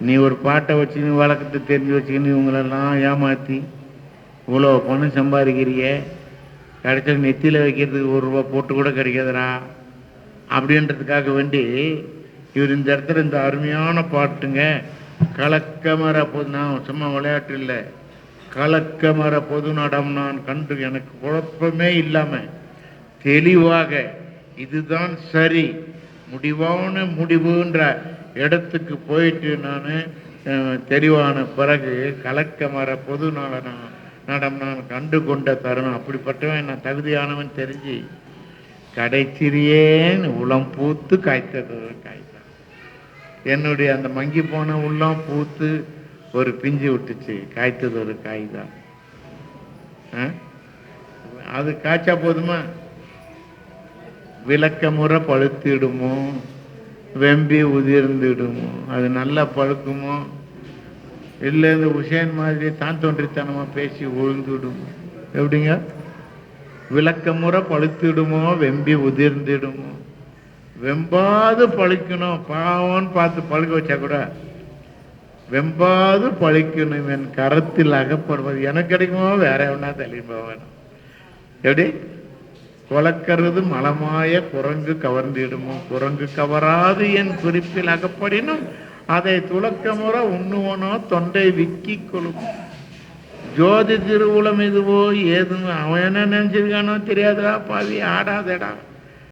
நீ ஒரு பாட்டை வச்சுக்கின்னு வழக்கத்தை தெரிஞ்சு வச்சுக்கின்னு இவங்களெல்லாம் ஏமாற்றி இவ்வளோ பணம் சம்பாதிக்கிறிய, கிடைச்ச நெத்தியில் வைக்கிறதுக்கு ₹1 போட்டு கூட கிடைக்காதுடா அப்படின்றதுக்காக வேண்டி இவர் இந்த இடத்துல இந்த அருமையான பாட்டுங்க, கலக்கமர பொது, நான் சும்மா விளையாட்டு இல்லை, கலக்கமர பொது நடம் நான் கண்டு எனக்கு குழப்பமே இல்லாமல் தெளிவாக இதுதான் சரி முடிவான முடிவுன்ற இடத்துக்கு போயிட்டு நான் தெளிவான பிறகு கலக்கமர பொது நடம் நான் கண்டு கொண்ட தருணம். அப்படிப்பட்டவன் நான் தகுதியானவன் தெரிஞ்சு கடைச்சிறியேன் உளம் பூத்து காய்த்தது காய்த்தான். என்னுடைய அந்த மங்கி போன உள்ளம் பூத்து ஒரு பிஞ்சு விட்டுச்சு, காய்த்தது ஒரு காய் தான். அது காய்ச்சா போதுமா? விளக்கமுறை பழுத்திடுமோ, வெம்பி உதிர்ந்துடுமோ, அது நல்லா பழுக்குமோ, இல்லை இந்த உசேன் மாதிரி தான் தோன்றித்தனமாக பேசி விழுந்துடுமோ? எப்படிங்க? விளக்கமுறை பழுத்திடுமோ, வெம்பி உதிர்ந்துடுமோ? வெம்பாது பழிக்கணும், பாவம்னு பார்த்து பழுக்க வச்சா கூட வெம்பாது பழிக்கணும், என் கரத்தில் அகப்படுவது எனக்கு கிடைக்குமோ வேற ஒன்றா தள்ளி போகணும். எப்படி? கொலக்கிறது மலமாய குரங்கு கவர்ந்திடுமோ, குரங்கு கவராது என் குறிப்பில் அகப்படினும் அதை துளக்கமுறை உண்ணுவனோ தொண்டை விக்கி கொள்ளும். ஜோதி திருவுளம் இதுவோ ஏதுன்னு அவன் என்ன நினைச்சிருக்கானோ தெரியாதுடா பாவி, ஆடாதடா.